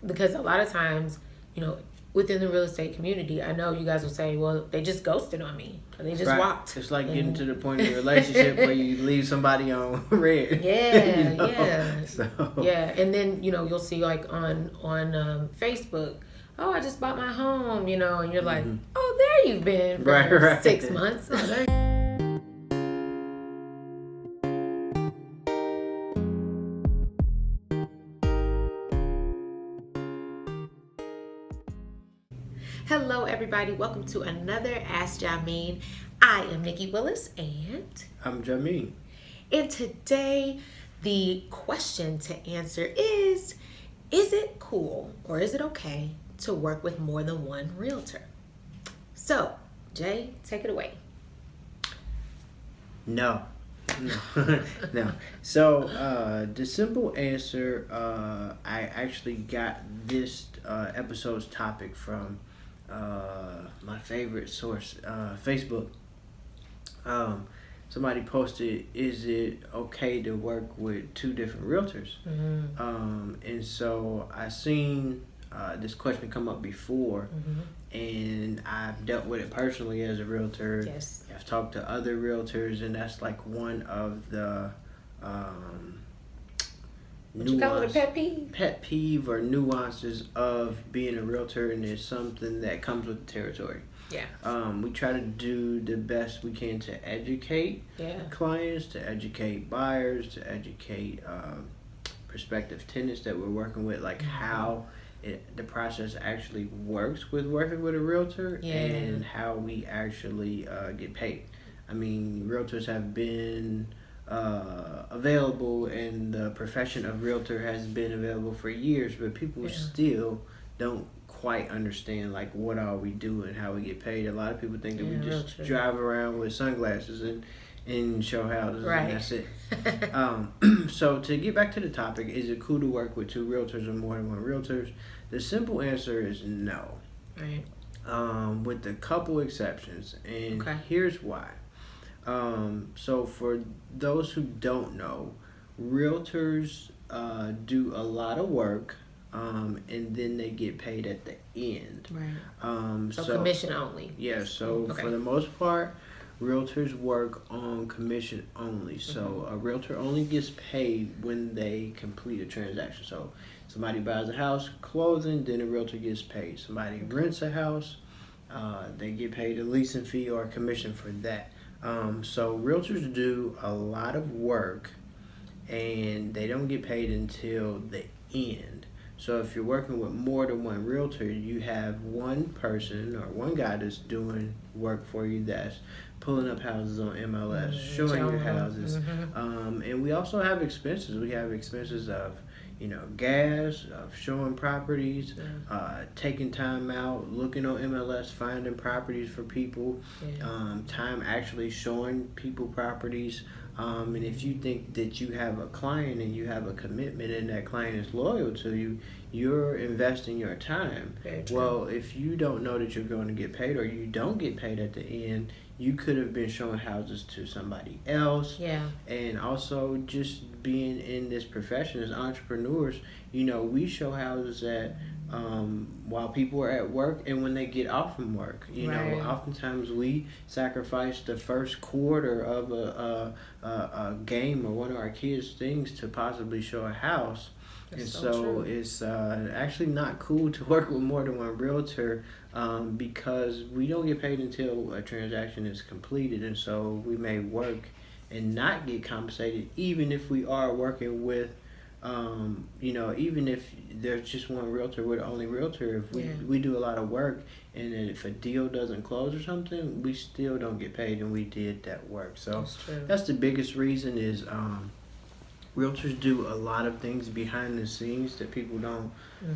because a lot of times, within the real estate community, I know you guys will say, well, they just ghosted on me. Or they just walked. It's like getting to the point in a relationship where you leave somebody on red. Yeah. So. Yeah. And then, you'll see like on Facebook, oh, I just bought my home, and you're like, oh, there you've been for 6 months. Hello, everybody. Welcome to another Ask Jameen. I am Nikki Willis, and I'm Jameen. And today, the question to answer is it cool or is it okay to work with more than one realtor? So, Jay, take it away. No. No. So, the simple answer, I actually got this episode's topic from my favorite source, Facebook. Somebody posted, is it okay to work with two different realtors? And so I seen this question come up before, and I've dealt with it personally as a realtor. Yes. I've talked to other realtors, and that's like one of the what you call it, a pet peeve? Pet peeve or nuances of being a realtor, and it's something that comes with the territory. Yeah. We try to do the best we can to educate clients, to educate buyers, to educate prospective tenants that we're working with, like how the process actually works with working with a realtor and how we actually get paid. I mean, realtors have been available, and the profession of realtor has been available for years, but people still don't quite understand like what all we do and how we get paid. A lot of people think that we just drive around with sunglasses and show houses, and that's it. So to get back to the topic, is it cool to work with two realtors or more than one realtors? The simple answer is no. Right. With a couple exceptions, and here's why. So for those who don't know, realtors do a lot of work, and then they get paid at the end. Right. So commission only. Yeah. So for the most part, realtors work on commission only. So a realtor only gets paid when they complete a transaction. So somebody buys a house, closing, then a realtor gets paid. Somebody rents a house, they get paid a leasing fee or a commission for that. So realtors do a lot of work, and they don't get paid until the end. So if you're working with more than one realtor, you have one person or one guy that's doing work for you, that's pulling up houses on MLS, showing your houses. And we also have expenses. We have expenses of gas, of showing properties, taking time out, looking on MLS, finding properties for people, time actually showing people properties. And if you think that you have a client and you have a commitment and that client is loyal to you, you're investing your time. Well, if you don't know that you're going to get paid, or you don't get paid at the end, you could have been showing houses to somebody else. Yeah. And also just being in this profession as entrepreneurs, we show houses at while people are at work and when they get off from work. Oftentimes we sacrifice the first quarter of a game or one of our kids' things to possibly show a house. That's so it's actually not cool to work with more than one realtor, because we don't get paid until a transaction is completed, and so we may work and not get compensated, even if we are working with even if there's just one realtor, we're the only realtor. If we do a lot of work, and if a deal doesn't close or something, we still don't get paid, and we did that work. So that's the biggest reason is realtors do a lot of things behind the scenes that people don't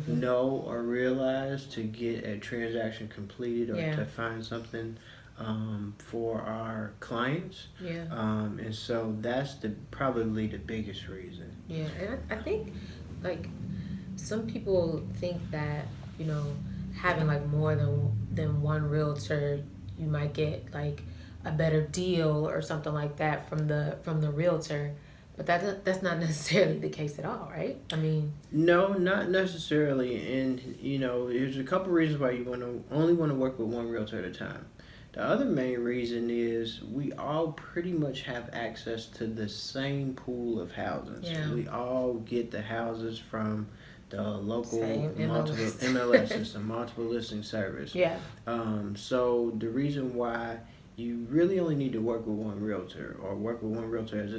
know or realize to get a transaction completed or to find something for our clients. And so that's probably the biggest reason. Yeah, and I think like some people think that having like more than one realtor, you might get like a better deal or something like that from the realtor. But that's not necessarily the case at all, right? I mean, No, not necessarily. And there's a couple reasons why you only want to work with one realtor at a time. The other main reason is we all pretty much have access to the same pool of houses. Yeah. We all get the houses from the local Same multiple MLS system, multiple listing service. yeah. So the reason why you really only need to work with one realtor or work with one realtor at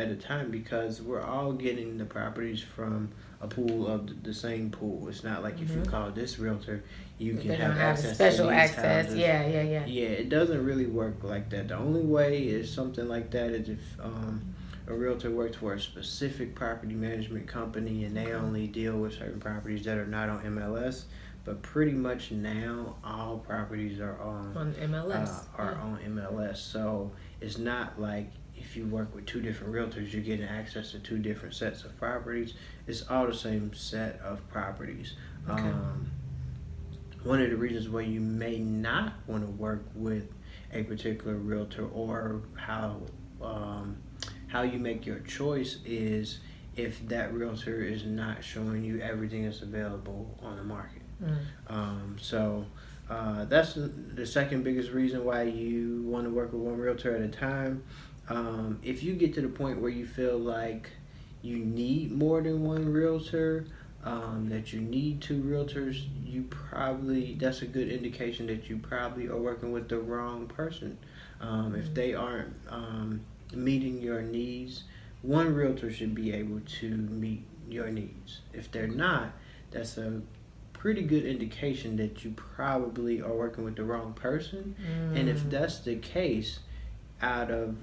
a time because we're all getting the properties from a pool of the same pool. It's not like if you call this realtor, you can have access special to these access. houses. Yeah. Yeah, it doesn't really work like that. The only way is something like that is if a realtor works for a specific property management company and they only deal with certain properties that are not on MLS. But pretty much now, all properties are on MLS. On MLS. So it's not like if you work with two different realtors, you're getting access to two different sets of properties. It's all the same set of properties. Okay. One of the reasons why you may not want to work with a particular realtor or how you make your choice is if that realtor is not showing you everything that's available on the market. So that's the second biggest reason why you want to work with one realtor at a time. If you get to the point where you feel like you need more than one realtor, that you need two realtors, that's a good indication that you probably are working with the wrong person. If they aren't meeting your needs, one realtor should be able to meet your needs. If they're not, that's a pretty good indication that you probably are working with the wrong person. And if that's the case, out of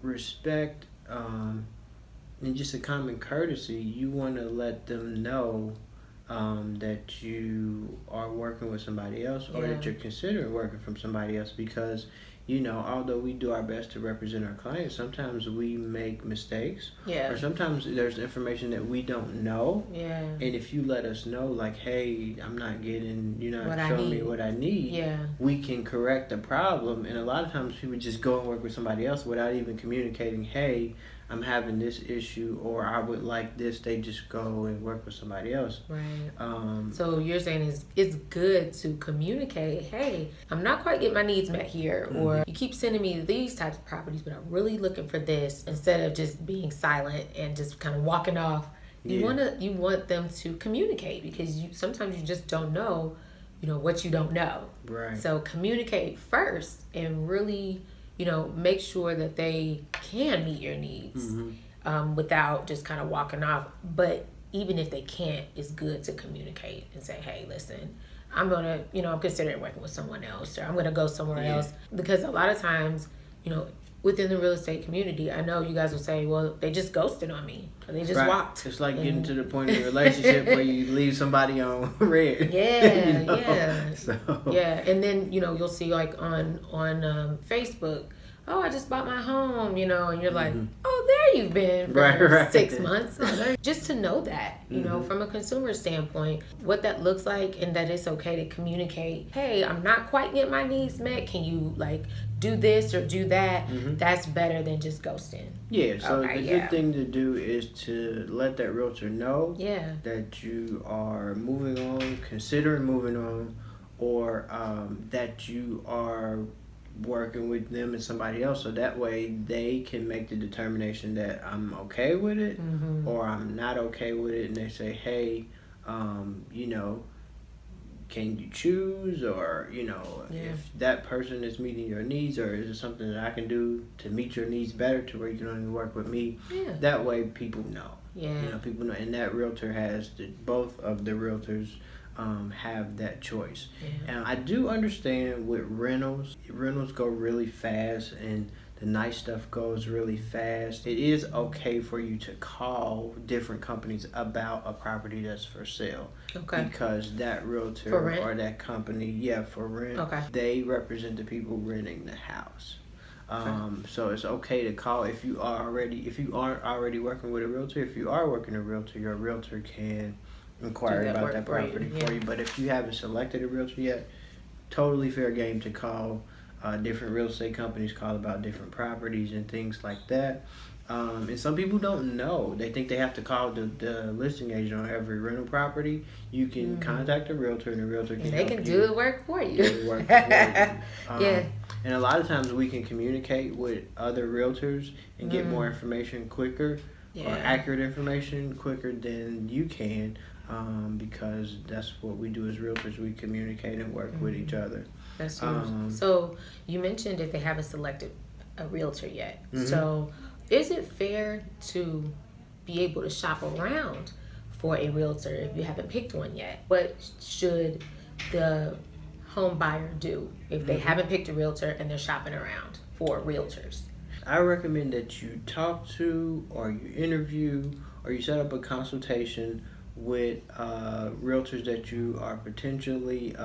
respect and just a common courtesy, you want to let them know that you are working with somebody else or that you're considering working from somebody else because although we do our best to represent our clients, sometimes we make mistakes. Yeah. Or sometimes there's information that we don't know. Yeah. And if you let us know, like, hey, you're not What I showing me need. what I need, Yeah. we can correct the problem. And a lot of times people just go and work with somebody else without even communicating, hey, I'm having this issue or I would like this. They just go and work with somebody else. Right. So you're saying it's good to communicate, hey, I'm not quite getting my needs met here, or you keep sending me these types of properties, but I'm really looking for this, instead of just being silent and just kind of walking off. You want them to communicate because sometimes you just don't know, what you don't know. Right. So communicate first and really make sure that they can meet your needs without just kind of walking off. But even if they can't, it's good to communicate and say, hey, listen, I'm going to, I'm considering working with someone else, or I'm going to go somewhere else. Because a lot of times, within the real estate community, I know you guys will say, well, they just ghosted on me. Or they just walked. It's like getting to the point in a relationship where you leave somebody on red. Yeah. So. Yeah. And then, you'll see like on Facebook, oh, I just bought my home, and you're like, oh, there you've been for 6 months. Just to know that, from a consumer standpoint, what that looks like and that it's okay to communicate, hey, I'm not quite getting my needs met. Can you do this or do that? That's better than just ghosting. Yeah, so the good thing to do is to let that realtor know that you are moving on, considering moving on, or that you are working with them and somebody else, so that way they can make the determination that I'm okay with it or I'm not okay with it, and they say, hey, can you choose, or if that person is meeting your needs, or is it something that I can do to meet your needs better to where you can only work with me. That way people know. People know, and that realtor has both of the realtors have that choice. And I do understand with rentals go really fast and the nice stuff goes really fast. It is okay for you to call different companies about a property that's for sale. Okay. Because that realtor or that company, for rent, they represent the people renting the house. So it's okay to call if you aren't already working with a realtor. If you are working a realtor, your realtor can inquire about that property for you. But if you haven't selected a realtor yet, totally fair game to call different real estate companies, call about different properties and things like that. And some people don't know. They think they have to call the listing agent on every rental property. You can contact a realtor, and the realtor can They can do the work for you. Do the work for you. Yeah. And a lot of times we can communicate with other realtors and get more information quicker, or accurate information quicker than you can, because that's what we do as realtors. We communicate and work with each other. That's huge. So you mentioned if they haven't selected a realtor yet. So is it fair to be able to shop around for a realtor if you haven't picked one yet? What should the home buyer do if they haven't picked a realtor and they're shopping around for realtors? I recommend that you talk to, or you interview, or you set up a consultation with realtors that you are potentially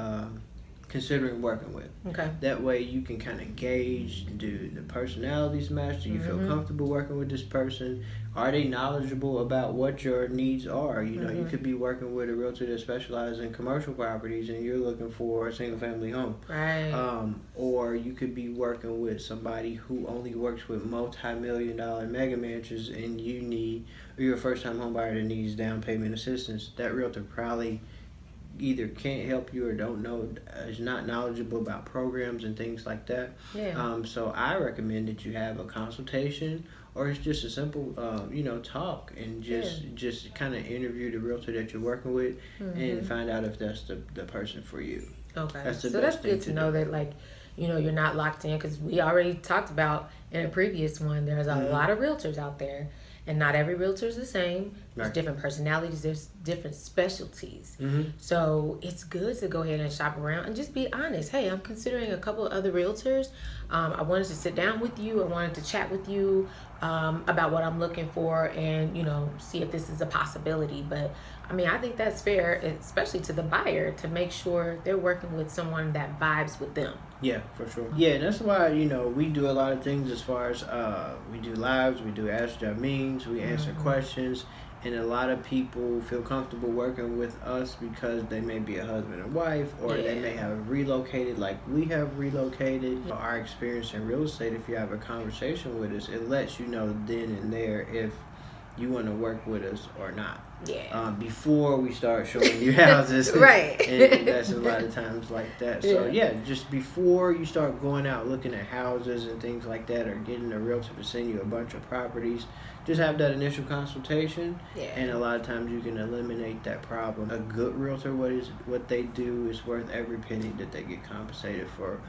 considering working with. Okay. That way you can kind of gauge, do the personalities match? Do you feel comfortable working with this person? Are they knowledgeable about what your needs are? You know, you could be working with a realtor that specializes in commercial properties and you're looking for a single family home. Right. Or you could be working with somebody who only works with multi-million-dollar mega mansions, and you're a first-time home buyer that needs down payment assistance. That realtor probably either can't help you or don't know, is not knowledgeable about programs and things like that. Yeah. So I recommend that you have a consultation, or it's just a simple talk, and just kind of interview the realtor that you're working with and find out if that's the person for you. Okay. That's the so best that's thing good to to know do. that, like, you're not locked in, because we already talked about in a previous one, there's a lot of realtors out there, and not every realtor is the same. There's Right. different personalities, there's different specialties. So it's good to go ahead and shop around and just be honest. Hey, I'm considering a couple of other realtors. I wanted to sit down with you. I wanted to chat with you about what I'm looking for, and see if this is a possibility. But I mean, I think that's fair, especially to the buyer, to make sure they're working with someone that vibes with them. Yeah, for sure. Yeah, that's why, we do a lot of things as far as we do lives, we do Ask Job Means, we answer questions, and a lot of people feel comfortable working with us because they may be a husband and wife, or they may have relocated like we have relocated. Our experience in real estate, if you have a conversation with us, it lets you know then and there if you want to work with us or not. Yeah. Before we start showing you houses. Right. And that's a lot of times like that. So just before you start going out looking at houses and things like that, or getting a realtor to send you a bunch of properties, just have that initial consultation. Yeah. And a lot of times you can eliminate that problem. A good realtor, what they do is worth every penny that they get compensated for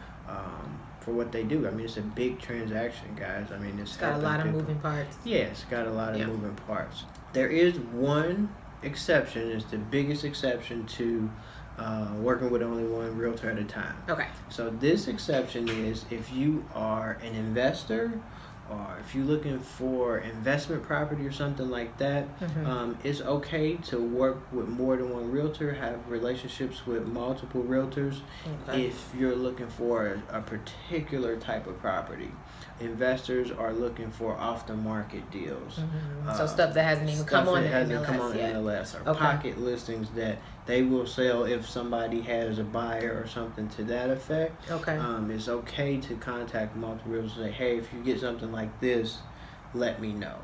what they do. I mean, it's a big transaction, guys. I mean, it's got a lot of moving parts. Yeah, it's got a lot of moving parts. There is one exception. It's the biggest exception to working with only one realtor at a time. Okay. So this exception is if you are an investor, or if you're looking for investment property or something like that, it's okay to work with more than one realtor, have relationships with multiple realtors if you're looking for a particular type of property. Investors are looking for off-the-market deals. So stuff that hasn't even come on MLS, MLS, or pocket listings that they will sell if somebody has a buyer or something to that effect. Okay. It's okay to contact multiple realtors and say, hey, if you get something like this, let me know.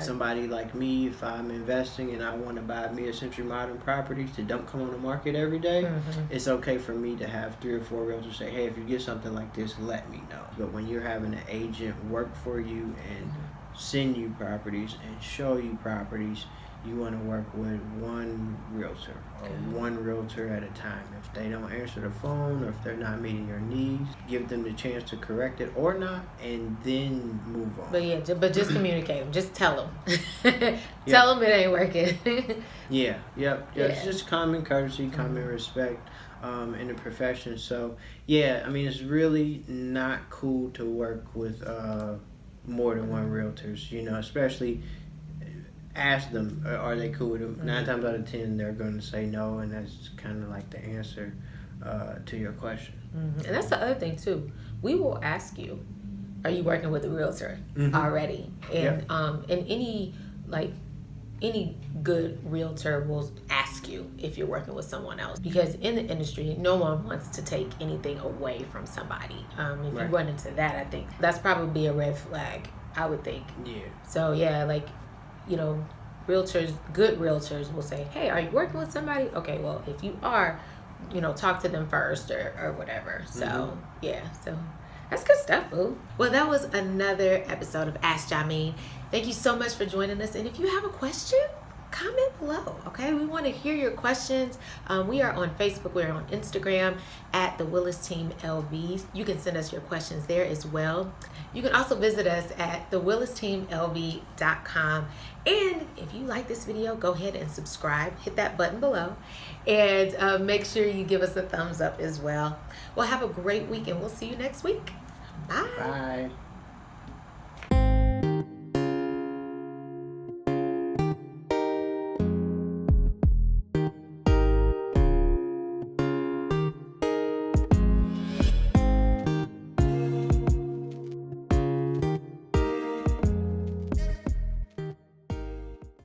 Somebody like me, if I'm investing and I want to buy mid-century modern properties that don't come on the market every day, it's okay for me to have 3 or 4 realtors say, hey, if you get something like this, let me know. But when you're having an agent work for you and send you properties and show you properties, you want to work with one realtor, or one realtor at a time. If they don't answer the phone, or if they're not meeting your needs, give them the chance to correct it or not, and then move on. But just communicate them. Just tell them. Tell them it ain't working. It's just common courtesy, common respect in the profession. So, I mean, it's really not cool to work with more than one realtors, especially ask them, are they cool with them? 9 times out of 10, they're going to say no, and that's kind of like the answer to your question. And that's the other thing, too. We will ask you, are you working with a realtor already? And any good realtor will ask you if you're working with someone else, because in the industry, no one wants to take anything away from somebody. If you run into that, I think that's probably a red flag. I would think. Yeah. So yeah, like, you know, realtors, good realtors will say, hey, are you working with somebody? Okay, well, if you are, you know, talk to them first or whatever. So yeah, so that's good stuff, boo. Well, that was another episode of Ask Jameen. Thank you so much for joining us. And if you have a question, comment below, okay? We want to hear your questions. We are on Facebook, we're on Instagram at the Willis Team LV. You can send us your questions there as well. You can also visit us at thewillisteamlv.com. And if you like this video, go ahead and subscribe, hit that button below, and make sure you give us a thumbs up as well. Well, have a great week, and we'll see you next week. Bye. Bye.